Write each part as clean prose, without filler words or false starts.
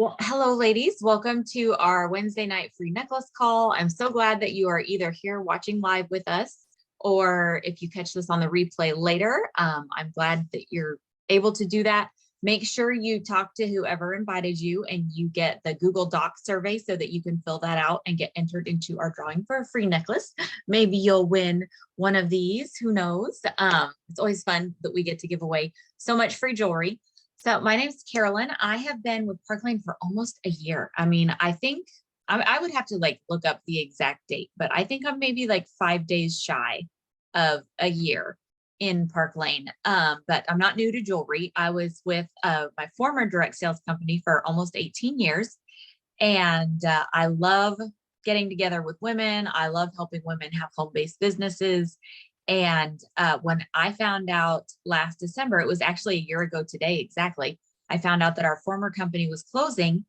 Well, hello, ladies. Welcome to our Wednesday night free necklace call. I'm so glad that you are either here watching live with us, or if you catch this on the replay later, I'm glad that you're able to do that. Make sure you talk to whoever invited you and you get the Google Doc survey so that you can fill that out and get entered into our drawing for a free necklace. Maybe you'll win one of these, who knows? It's always fun that we get to give away so much free jewelry. So my name is Carolyn. I have been with Parkland for almost a year. I mean, I think I would have to look up the exact date, but I think I'm maybe like 5 days shy of a year in Park Lane. But I'm not new to jewelry. I was with my former direct sales company for almost 18 years. And I love getting together with women. I love helping women have home-based businesses. And when I found out last December, it was actually a year ago today, exactly, I found out that our former company was closing.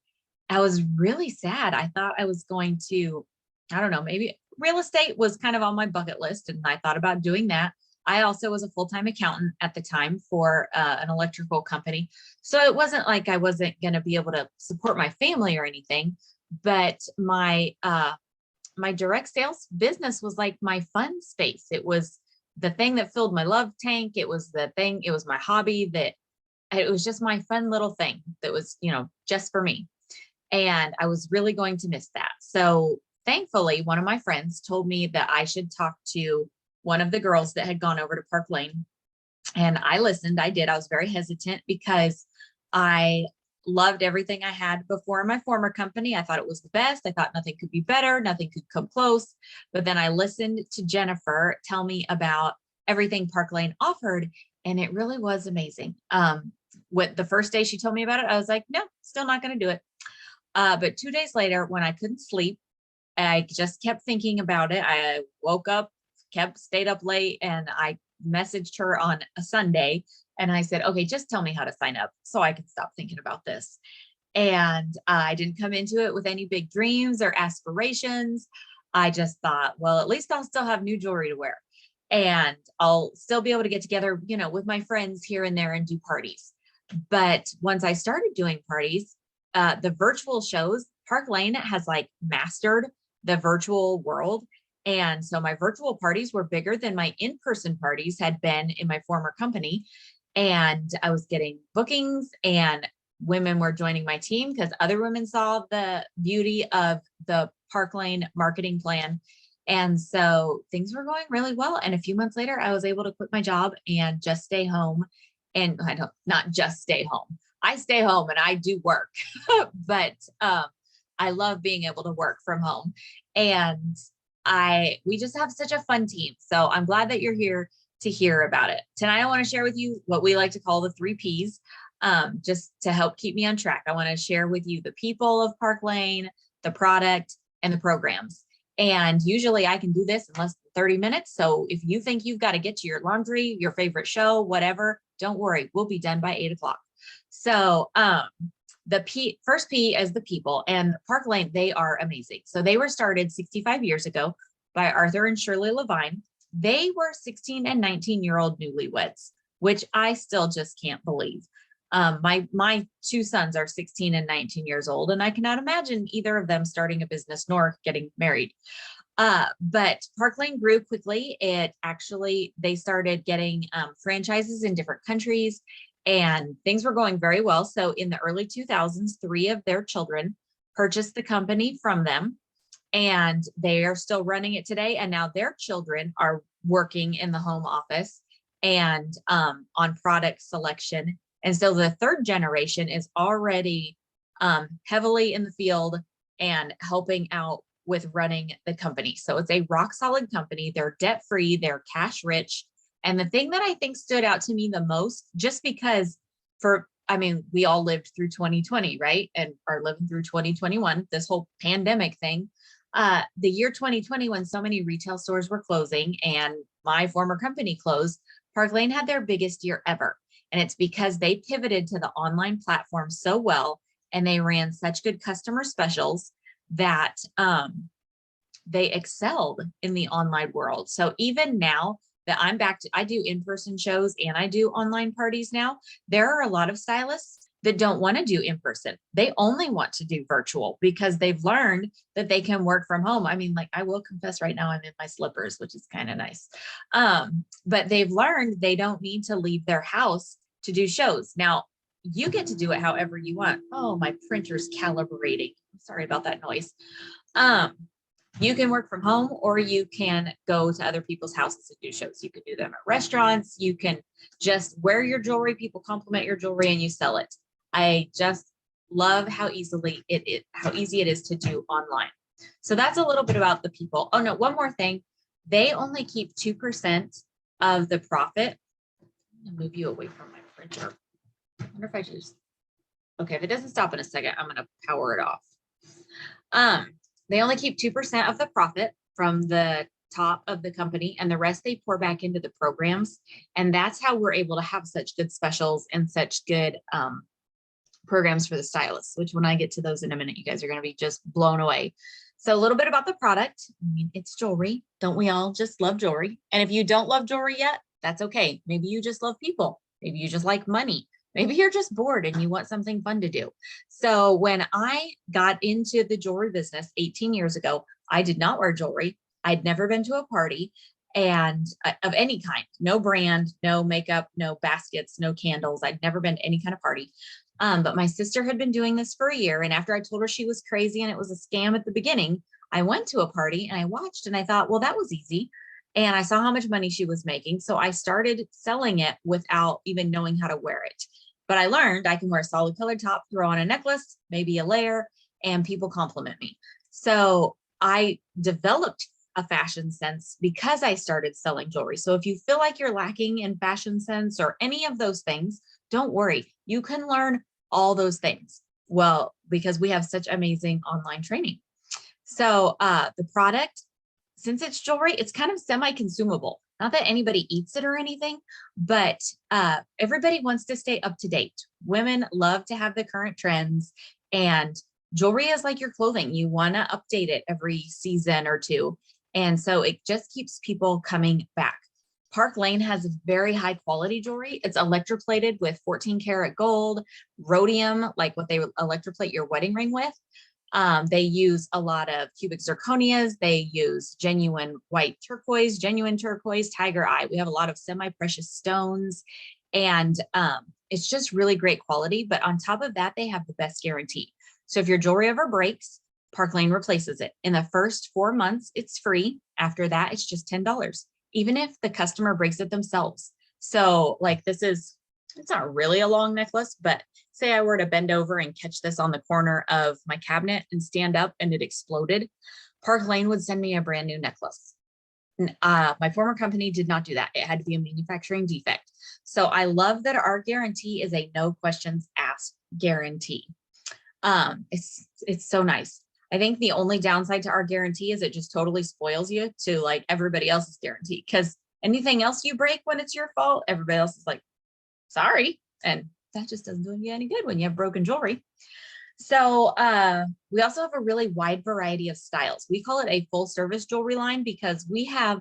I was really sad. I thought I was going to, I don't know, maybe real estate was kind of on my bucket list, and I thought about doing that. I also was a full-time accountant at the time for an electrical company. So it wasn't like I wasn't going to be able to support my family or anything, but my direct sales business was like my fun space. It was the thing that filled my love tank. It was my hobby, that it was just my fun little thing that was, just for me. And I was really going to miss that. So thankfully, one of my friends told me that I should talk to one of the girls that had gone over to Park Lane. And I listened. I did. I was very hesitant because I loved everything I had before in my former company. I thought it was the best. I thought nothing could be better. Nothing could come close. But then I listened to Jennifer tell me about everything Park Lane offered, and it really was amazing. With the first day she told me about it, I was like, no, still not going to do it. But 2 days later, when I couldn't sleep, I just kept thinking about it. I woke up, stayed up late, and I messaged her on a Sunday. And I said, okay, just tell me how to sign up so I can stop thinking about this. And I didn't come into it with any big dreams or aspirations. I just thought, well, at least I'll still have new jewelry to wear, and I'll still be able to get together, with my friends here and there and do parties. But once I started doing parties, the virtual shows, Park Lane has mastered the virtual world. And so my virtual parties were bigger than my in-person parties had been in my former company. And I was getting bookings, and women were joining my team because other women saw the beauty of the Park Lane marketing plan. And so things were going really well. And a few months later, I was able to quit my job and just stay home. And not just stay home. I stay home and I do work, but I love being able to work from home. And we just have such a fun team. So I'm glad that you're here to hear about it. Tonight, I want to share with you what we like to call the 3 Ps, just to help keep me on track. I want to share with you the people of Park Lane, the product, and the programs. And usually I can do this in less than 30 minutes. So if you think you've got to get to your laundry, your favorite show, whatever, don't worry, we'll be done by 8 o'clock. So the first P is the people, and Park Lane, they are amazing. So they were started 65 years ago by Arthur and Shirley Levine. They were 16 and 19-year-old newlyweds, which I still just can't believe. My 2 sons are 16 and 19 years old, and I cannot imagine either of them starting a business nor getting married. But Park Lane grew quickly. They started getting franchises in different countries, and things were going very well. So in the early 2000s, 3 of their children purchased the company from them, and they are still running it today. And now their children are working in the home office and on product selection. And so the 3rd generation is already heavily in the field and helping out with running the company. So it's a rock solid company. They're debt-free, they're cash rich. And the thing that I think stood out to me the most, just because we all lived through 2020, right? And are living through 2021, this whole pandemic thing. The year 2020, when so many retail stores were closing and my former company closed, Park Lane had their biggest year ever. And it's because they pivoted to the online platform so well, and they ran such good customer specials that they excelled in the online world. So even now that I'm back to, I do in-person shows and I do online parties now, there are a lot of stylists that don't want to do in person. They only want to do virtual because they've learned that they can work from home. I mean, like, I will confess right now, I'm in my slippers, which is kind of nice. But they've learned they don't need to leave their house to do shows. Now, you get to do it however you want. Oh, my printer's calibrating. Sorry about that noise. You can work from home, or you can go to other people's houses and do shows. You can do them at restaurants. You can just wear your jewelry. People compliment your jewelry and you sell it. I just love how easy it is to do online. So that's a little bit about the people. Oh no, one more thing. They only keep 2% of the profit. I'll move you away from my printer. I wonder if I just, okay, if it doesn't stop in a second, I'm going to power it off. They only keep 2% of the profit from the top of the company, and the rest they pour back into the programs. And that's how we're able to have such good specials and such good programs for the stylists, which when I get to those in a minute, you guys are going to be just blown away. So a little bit about the product. I mean, it's jewelry. Don't we all just love jewelry? And if you don't love jewelry yet, that's okay. Maybe you just love people. Maybe you just like money. Maybe you're just bored and you want something fun to do. So when I got into the jewelry business 18 years ago, I did not wear jewelry. I'd never been to a party and of any kind, no brand, no makeup, no baskets, no candles. I'd never been to any kind of party. But my sister had been doing this for a year. And after I told her she was crazy and it was a scam at the beginning, I went to a party and I watched and I thought, well, that was easy. And I saw how much money she was making. So I started selling it without even knowing how to wear it. But I learned I can wear a solid colored top, throw on a necklace, maybe a layer, and people compliment me. So I developed a fashion sense because I started selling jewelry. So if you feel like you're lacking in fashion sense or any of those things, don't worry. You can learn all those things. Well, because we have such amazing online training. So the product, since it's jewelry, it's kind of semi-consumable. Not that anybody eats it or anything, but everybody wants to stay up to date. Women love to have the current trends, and jewelry is like your clothing. You want to update it every season or two. And so it just keeps people coming back. Park Lane has very high quality jewelry. It's electroplated with 14 karat gold, rhodium, like what they electroplate your wedding ring with. They use a lot of cubic zirconias. They use genuine white turquoise, genuine turquoise, tiger eye. We have a lot of semi-precious stones, and it's just really great quality. But on top of that, they have the best guarantee. So if your jewelry ever breaks, Park Lane replaces it. In the first 4 months, it's free. After that, it's just $10, even if the customer breaks it themselves. So like it's not really a long necklace, but say I were to bend over and catch this on the corner of my cabinet and stand up and it exploded, Park Lane would send me a brand new necklace. My former company did not do that. It had to be a manufacturing defect. So I love that our guarantee is a no questions asked guarantee. It's so nice. I think the only downside to our guarantee is it just totally spoils you to like everybody else's guarantee, because anything else you break when it's your fault, everybody else is like, sorry. And that just doesn't do you any good when you have broken jewelry. So we also have a really wide variety of styles. We call it a full service jewelry line because we have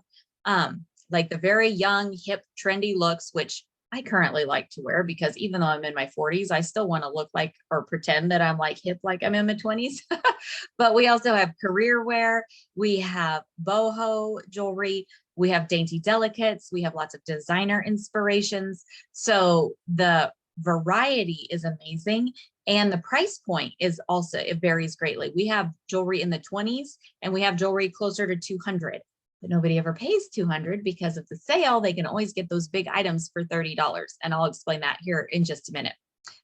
like the very young, hip, trendy looks, which I currently like to wear because even though I'm in my 40s, I still want to look like or pretend that I'm like hip, like I'm in my 20s. But we also have career wear. We have boho jewelry. We have dainty delicates. We have lots of designer inspirations. So the variety is amazing. And the price point is also, it varies greatly. We have jewelry in the 20s and we have jewelry closer to 200. But nobody ever pays 200 because of the sale. They can always get those big items for $30. And I'll explain that here in just a minute,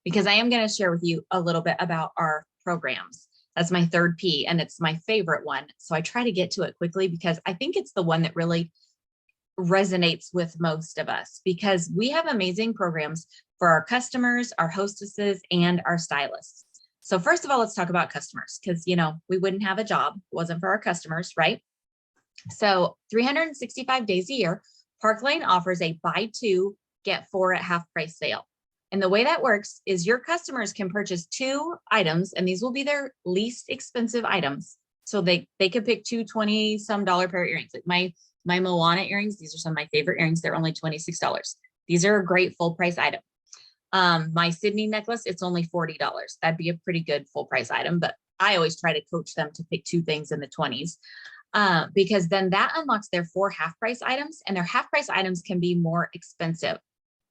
because I am going to share with you a little bit about our programs. That's my third P, and it's my favorite one. So I try to get to it quickly because I think it's the one that really resonates with most of us, because we have amazing programs for our customers, our hostesses, and our stylists. So first of all, let's talk about customers, because, you know, we wouldn't have a job if it wasn't for our customers, right? So 365 days a year, Park Lane offers a buy two, get four at half price sale. And the way that works is your customers can purchase 2 items, and these will be their least expensive items. So they could pick 2 $20-some pair of earrings. Like my Moana earrings, these are some of my favorite earrings. They're only $26. These are a great full price item. My Sydney necklace, it's only $40. That'd be a pretty good full price item, but I always try to coach them to pick 2 things in the 20s, because then that unlocks their 4 half price items, and their half price items can be more expensive.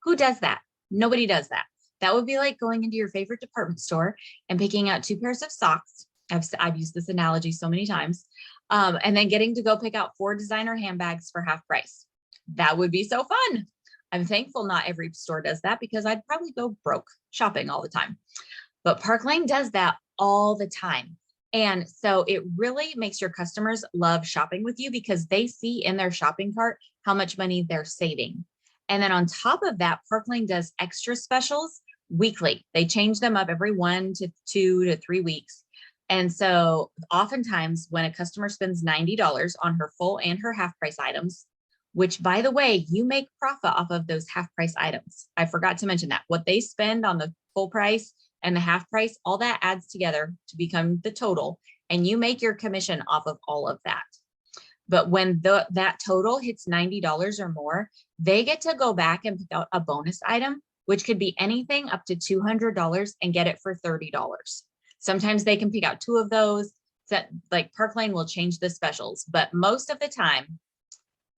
Who does that? Nobody does that. That would be like going into your favorite department store and picking out 2 pairs of socks. I've used this analogy so many times. And then getting to go pick out 4 designer handbags for half price. That would be so fun. I'm thankful not every store does that, because I'd probably go broke shopping all the time. But Park Lane does that all the time. And so it really makes your customers love shopping with you, because they see in their shopping cart how much money they're saving. And then on top of that, Park Lane does extra specials weekly. They change them up every 1 to 2 to 3 weeks. And so oftentimes when a customer spends $90 on her full and her half price items, which by the way, you make profit off of those half price items. I forgot to mention that what they spend on the full price and the half price, all that adds together to become the total, and you make your commission off of all of that. But when that total hits $90 or more, they get to go back and pick out a bonus item, which could be anything up to $200, and get it for $30. Sometimes they can pick out 2 of those. That, like, Park Lane will change the specials, but most of the time,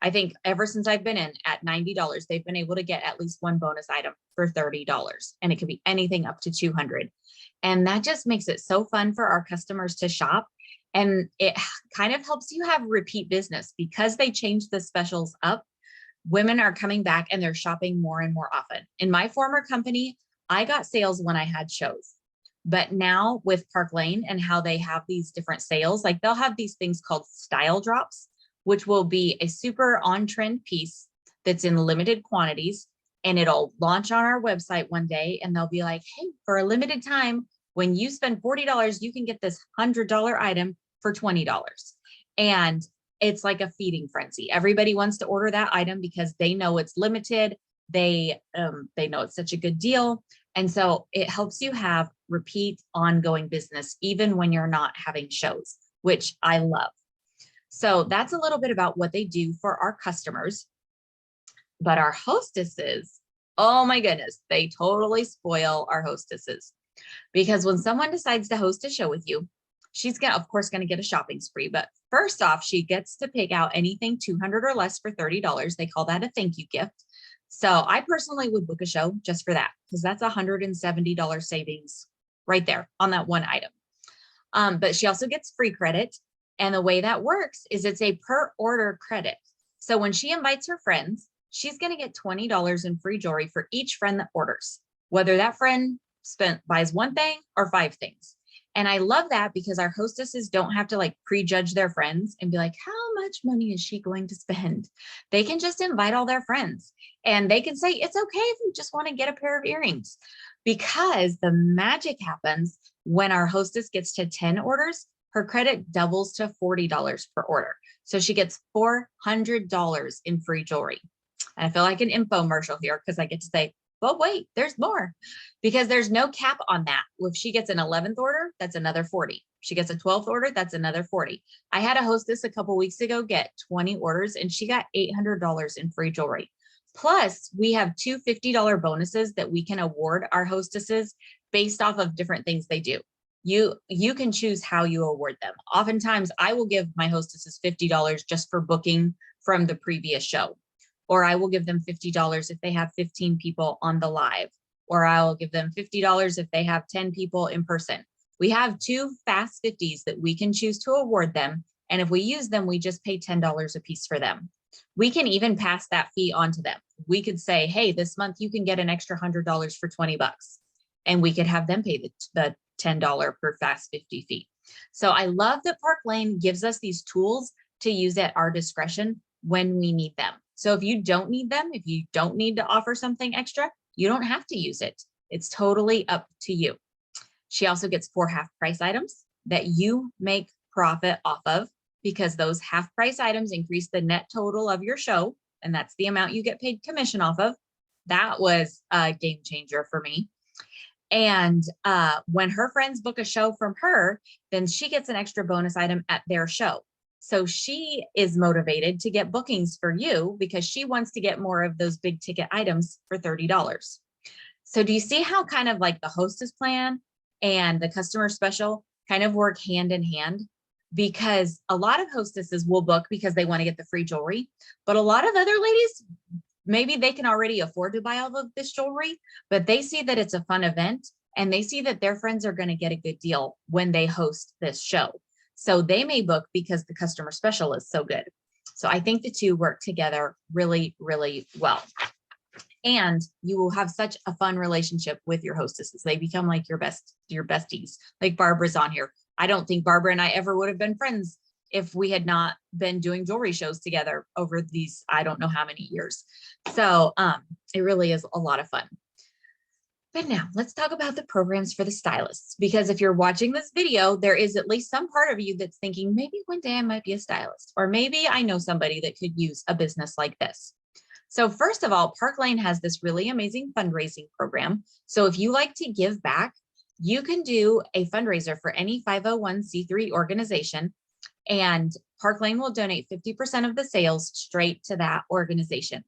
I think ever since I've been in at $90, they've been able to get at least 1 bonus item for $30, and it could be anything up to $200. And that just makes it so fun for our customers to shop. And it kind of helps you have repeat business, because they change the specials up. Women are coming back and they're shopping more and more often. In my former company, I got sales when I had shows. But now with Park Lane and how they have these different sales, like they'll have these things called style drops, which will be a super on-trend piece that's in limited quantities, and it'll launch on our website one day, and they'll be like, hey, for a limited time, when you spend $40, you can get this $100 item for $20. And it's like a feeding frenzy. Everybody wants to order that item because they know it's limited. They know it's such a good deal. And so it helps you have repeat ongoing business, even when you're not having shows, which I love. So that's a little bit about what they do for our customers. But our hostesses, oh my goodness, they totally spoil our hostesses. Because when someone decides to host a show with you, she's of course going to get a shopping spree. But first off, she gets to pick out anything $200 or less for $30. They call that a thank you gift. So I personally would book a show just for that, because that's $170 savings right there on that one item. But she also gets free credit. And the way that works is it's a per order credit. So when she invites her friends, she's going to get $20 in free jewelry for each friend that orders, whether that friend buys 1 thing or 5 things. And I love that, because our hostesses don't have to like prejudge their friends and be like, how much money is she going to spend? They can just invite all their friends, and they can say, it's okay if you just want to get a pair of earrings, because the magic happens when our hostess gets to 10 orders. Her credit doubles to $40 per order. So she gets $400 in free jewelry. And I feel like an infomercial here, because I get to say, but wait, there's more, because there's no cap on that. If she gets an 11th order, that's another 40. She gets a 12th order, that's another 40. I had a hostess a couple weeks ago get 20 orders, and she got $800 in free jewelry. Plus, we have 2 $50 bonuses that we can award our hostesses based off of different things they do. You can choose how you award them. Oftentimes, I will give my hostesses $50 just for booking from the previous show. Or I will give them $50 if they have 15 people on the live. Or I will give them $50 if they have 10 people in person. We have 2 fast 50s that we can choose to award them. And if we use them, we just pay $10 a piece for them. We can even pass that fee on to them. We could say, hey, this month you can get an extra $100 for $20. And we could have them pay the $10 per fast 50 fee. So I love that Park Lane gives us these tools to use at our discretion when we need them. So if you don't need them, if you don't need to offer something extra, you don't have to use it. It's totally up to you. She also gets 4 half price items that you make profit off of, because those half price items increase the net total of your show. And that's the amount you get paid commission off of. That was a game changer for me. And when her friends book a show from her, then she gets an extra bonus item at their show. So she is motivated to get bookings for you, because she wants to get more of those big ticket items for $30. So do you see how kind of like the hostess plan and the customer special kind of work hand in hand? Because a lot of hostesses will book because they want to get the free jewelry, but a lot of other ladies, maybe they can already afford to buy all of this jewelry, but they see that it's a fun event and they see that their friends are going to get a good deal when they host this show. So they may book because the customer special is so good. So I think the two work together really, really well. And you will have such a fun relationship with your hostesses. They become like your besties. Like Barbara's on here. I don't think Barbara and I ever would have been friends if we had not been doing jewelry shows together over these, I don't know how many years. So it really is a lot of fun. But now let's talk about the programs for the stylists, because if you're watching this video, there is at least some part of you that's thinking, maybe one day I might be a stylist, or maybe I know somebody that could use a business like this. So first of all, Park Lane has this really amazing fundraising program. So if you like to give back, you can do a fundraiser for any 501c3 organization, and Park Lane will donate 50% of the sales straight to that organization.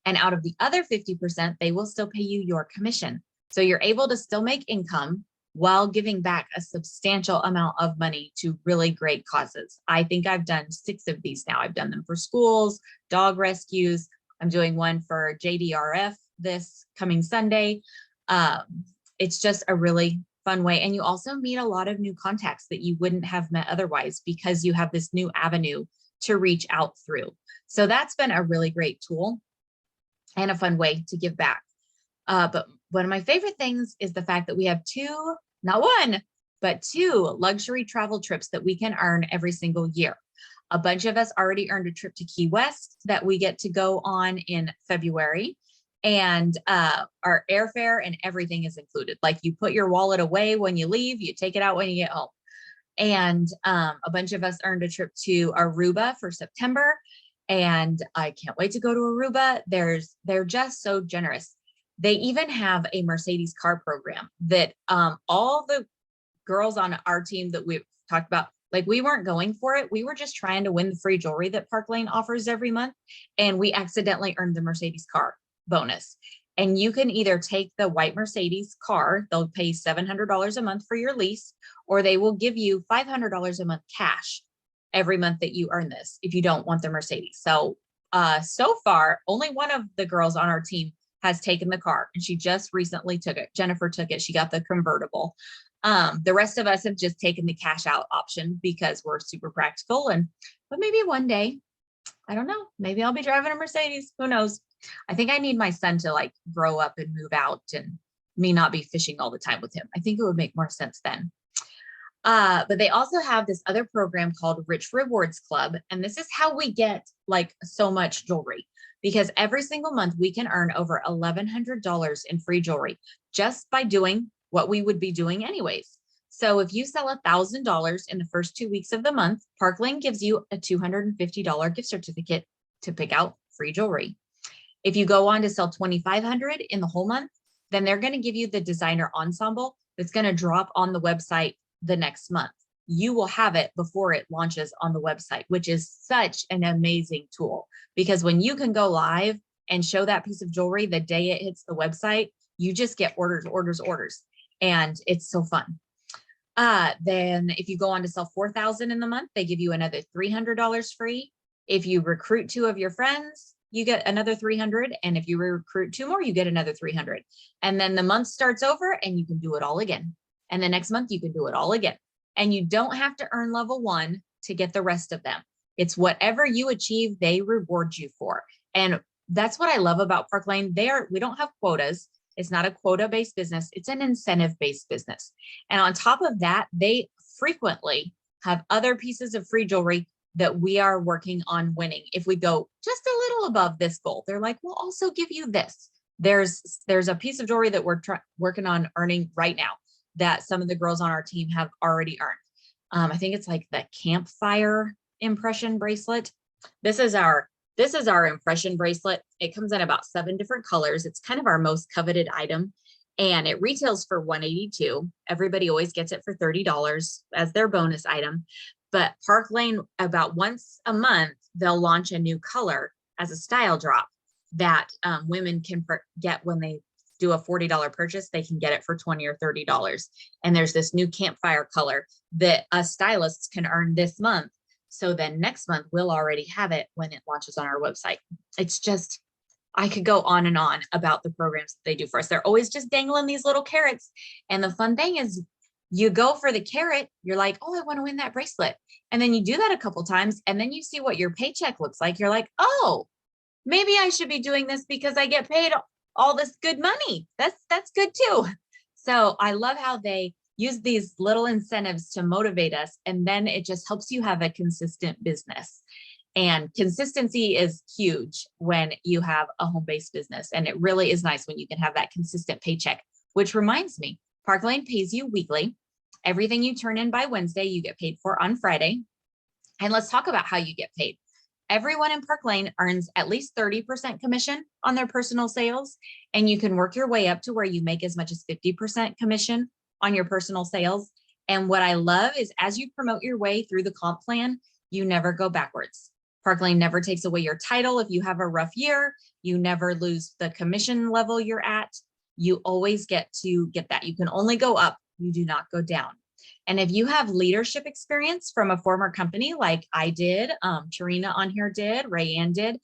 And out of the other 50%, they will still pay you your commission. So you're able to still make income while giving back a substantial amount of money to really great causes. I think I've done 6 of these now. I've done them for schools, dog rescues. I'm doing one for JDRF this coming Sunday. It's just a really fun way. And you also meet a lot of new contacts that you wouldn't have met otherwise because you have this new avenue to reach out through. So that's been a really great tool and a fun way to give back. But one of my favorite things is the fact that we have 2, not 1, but 2 luxury travel trips that we can earn every single year. A bunch of us already earned a trip to Key West that we get to go on in February. And our airfare and everything is included. Like you put your wallet away when you leave, you take it out when you get home. And a bunch of us earned a trip to Aruba for September. And I can't wait to go to Aruba. They're just so generous. They even have a Mercedes car program that all the girls on our team that we've talked about, like we weren't going for it. We were just trying to win the free jewelry that Park Lane offers every month. And we accidentally earned the Mercedes car bonus. And you can either take the white Mercedes car, they'll pay $700 a month for your lease, or they will give you $500 a month cash every month that you earn this if you don't want the Mercedes. So, so far, only one of the girls on our team has taken the car, and she just recently took it. Jennifer took it. She got the convertible. The rest of us have just taken the cash out option because we're super practical. But maybe one day, I don't know, maybe I'll be driving a Mercedes. Who knows? I think I need my son to like grow up and move out and me not be fishing all the time with him. I think it would make more sense then. But they also have this other program called Rich Rewards Club. And this is how we get like so much jewelry, because every single month we can earn over $1,100 in free jewelry just by doing what we would be doing anyways. So if you sell $1,000 in the first 2 weeks of the month, Park Lane gives you a $250 gift certificate to pick out free jewelry. If you go on to sell $2,500 in the whole month, then they're going to give you the designer ensemble that's going to drop on the website the next month. You will have it before it launches on the website, which is such an amazing tool, because when you can go live and show that piece of jewelry the day it hits the website, you just get orders, orders, orders. And it's so fun. Then if you go on to sell $4,000 in the month, they give you another $300 free. If you recruit 2 of your friends, you get another $300. And if you recruit 2 more, you get another $300. And then the month starts over and you can do it all again. And the next month you can do it all again. And you don't have to earn level 1 to get the rest of them. It's whatever you achieve, they reward you for. And that's what I love about Park Lane. We don't have quotas. It's not a quota-based business. It's an incentive-based business. And on top of that, they frequently have other pieces of free jewelry that we are working on winning. If we go just a little above this goal, they're like, we'll also give you this. There's a piece of jewelry that we're working on earning right now that some of the girls on our team have already earned. I think it's like the campfire impression bracelet. This is our impression bracelet. It comes in about 7 different colors. It's kind of our most coveted item, and it retails for $182. Everybody always gets it for $30 as their bonus item. But Park Lane, about once a month, they'll launch a new color as a style drop that women can get when they do a $40 purchase, they can get it for $20 or $30. And there's this new campfire color that us stylists can earn this month. So then next month we'll already have it when it launches on our website. It's just, I could go on and on about the programs that they do for us. They're always just dangling these little carrots. And the fun thing is you go for the carrot, you're like, oh, I want to win that bracelet. And then you do that a couple times and then you see what your paycheck looks like. You're like, oh, maybe I should be doing this because I get paid all this good money. That's good too. So I love how they use these little incentives to motivate us. And then it just helps you have a consistent business. And consistency is huge when you have a home-based business. And it really is nice when you can have that consistent paycheck, which reminds me, Park Lane pays you weekly. Everything you turn in by Wednesday, you get paid for on Friday. And let's talk about how you get paid. Everyone in Park Lane earns at least 30% commission on their personal sales. And you can work your way up to where you make as much as 50% commission on your personal sales. And what I love is as you promote your way through the comp plan, you never go backwards. Park Lane never takes away your title. If you have a rough year, you never lose the commission level you're at. You always get to get that. You can only go up. You do not go down. And if you have leadership experience from a former company like I did, Tarina on here did, Rayanne did,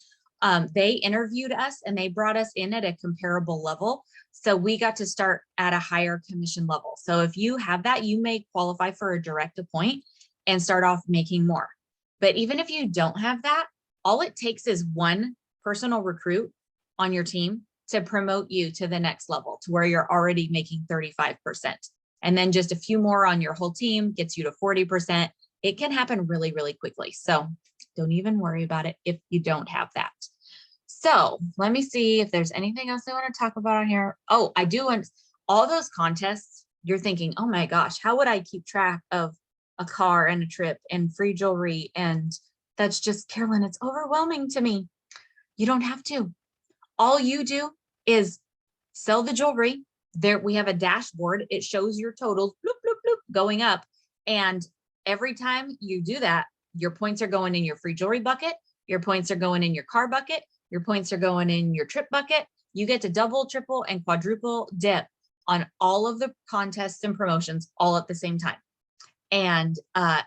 they interviewed us and they brought us in at a comparable level. So we got to start at a higher commission level. So if you have that, you may qualify for a direct appoint and start off making more. But even if you don't have that, all it takes is one personal recruit on your team to promote you to the next level to where you're already making 35%. And then just a few more on your whole team gets you to 40%. It can happen really, really quickly. So don't even worry about it if you don't have that. So let me see if there's anything else I want to talk about on here. Oh, I do want all those contests. You're thinking, oh my gosh, how would I keep track of a car and a trip and free jewelry? And that's just, Carolyn, it's overwhelming to me. You don't have to. All you do is sell the jewelry. There we have a dashboard. It shows your totals bloop, bloop, bloop, going up. And every time you do that, your points are going in your free jewelry bucket. Your points are going in your car bucket. Your points are going in your trip bucket. You get to double, triple, and quadruple dip on all of the contests and promotions all at the same time. And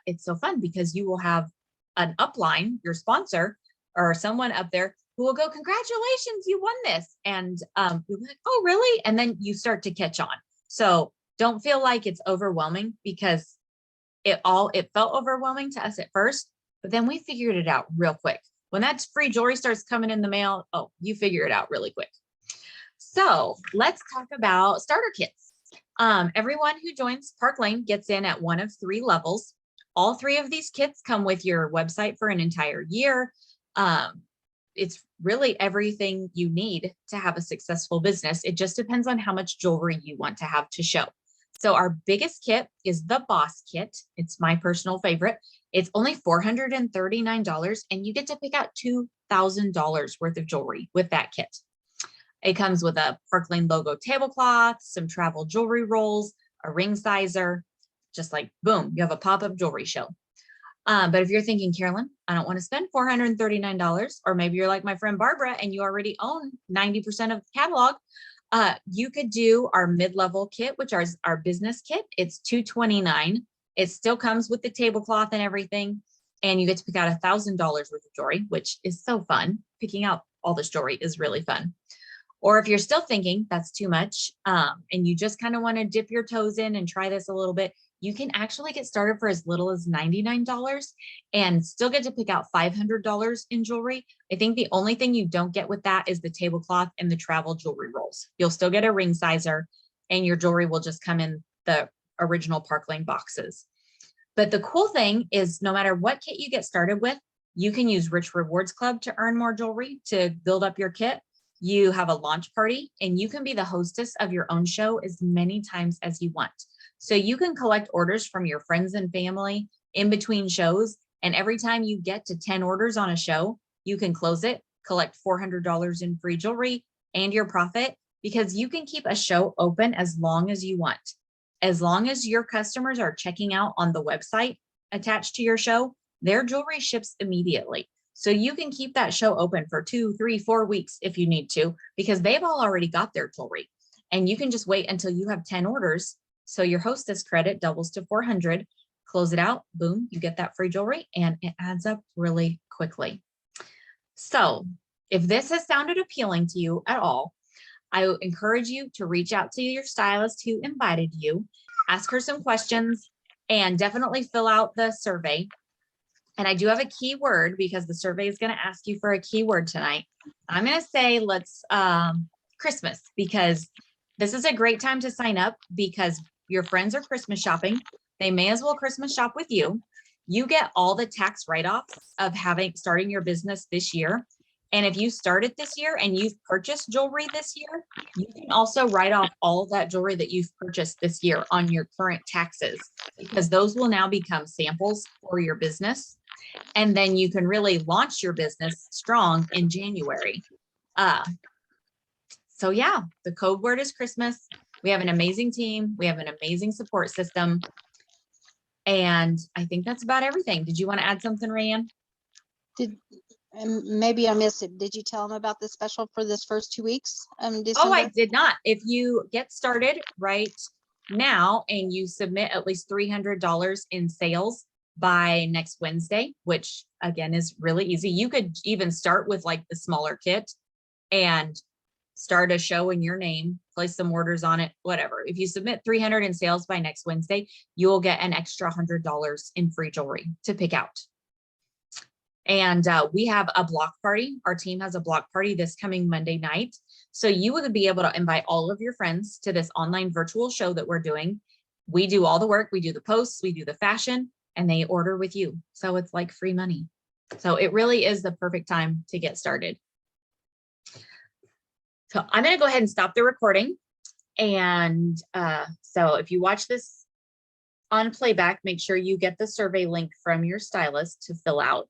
it's so fun because you will have an upline, your sponsor, or someone up there who will go, congratulations, you won this. And you'll be like, oh, really? And then you start to catch on. So don't feel like it's overwhelming because it felt overwhelming to us at first, but then we figured it out real quick. When that free jewelry starts coming in the mail, oh, you figure it out really quick. So let's talk about starter kits. Everyone who joins Park Lane gets in at one of 3 levels. All 3 of these kits come with your website for an entire year. It's really everything you need to have a successful business. It just depends on how much jewelry you want to have to show. So our biggest kit is the Boss Kit. It's my personal favorite. It's only $439 and you get to pick out $2,000 worth of jewelry with that kit. It comes with a Park Lane logo tablecloth, some travel jewelry rolls, a ring sizer, just like boom, you have a pop-up jewelry show. But if you're thinking, Carolyn, I don't want to spend $439, or maybe you're like my friend Barbara and you already own 90% of the catalog, you could do our mid-level kit, which is our business kit. It's $229. It still comes with the tablecloth and everything. And you get to pick out $1,000 worth of jewelry, which is so fun. Picking out all this jewelry is really fun. Or if you're still thinking that's too much and you just kind of want to dip your toes in and try this a little bit, you can actually get started for as little as $99 and still get to pick out $500 in jewelry. I think the only thing you don't get with that is the tablecloth and the travel jewelry rolls. You'll still get a ring sizer and your jewelry will just come in the original Park Lane boxes. But the cool thing is no matter what kit you get started with, you can use Rich Rewards Club to earn more jewelry to build up your kit. You have a launch party and you can be the hostess of your own show as many times as you want. So you can collect orders from your friends and family in between shows. And every time you get to 10 orders on a show, you can close it, collect $400 in free jewelry and your profit, because you can keep a show open as long as you want. As long as your customers are checking out on the website attached to your show, their jewelry ships immediately. So you can keep that show open for 2, 3, 4 weeks if you need to, because they've all already got their jewelry. and you can just wait until you have 10 orders. So your hostess credit doubles to 400, close it out, boom, you get that free jewelry, and it adds up really quickly. So if this has sounded appealing to you at all, I encourage you to reach out to your stylist who invited you, ask her some questions, and definitely fill out the survey. And I do have a keyword because the survey is going to ask you for a keyword tonight. I'm going to say let's Christmas, because this is a great time to sign up because your friends are Christmas shopping. They may as well Christmas shop with you. You get all the tax write-offs of starting your business this year. And if you started this year and you've purchased jewelry this year, you can also write off all of that jewelry that you've purchased this year on your current taxes, because those will now become samples for your business. And then you can really launch your business strong in January. So yeah, the code word is Christmas. We have an amazing team. We have an amazing support system. And I think that's about everything. Did you want to add something, Rayanne? Maybe I missed it. Did you tell them about the special for this first 2 weeks? December? Oh, I did not. If you get started right now and you submit at least $300 in sales by next Wednesday, which again is really easy. You could even start with like the smaller kit and start a show in your name, place some orders on it, whatever. If you submit 300 in sales by next Wednesday, you will get an extra $100 in free jewelry to pick out. And we have a block party. Our team has a block party this coming Monday night. So you would be able to invite all of your friends to this online virtual show that we're doing. We do all the work. We do the posts, we do the fashion, and they order with you. So it's like free money. So it really is the perfect time to get started. So I'm going to go ahead and stop the recording. And so if you watch this on playback, make sure you get the survey link from your stylist to fill out.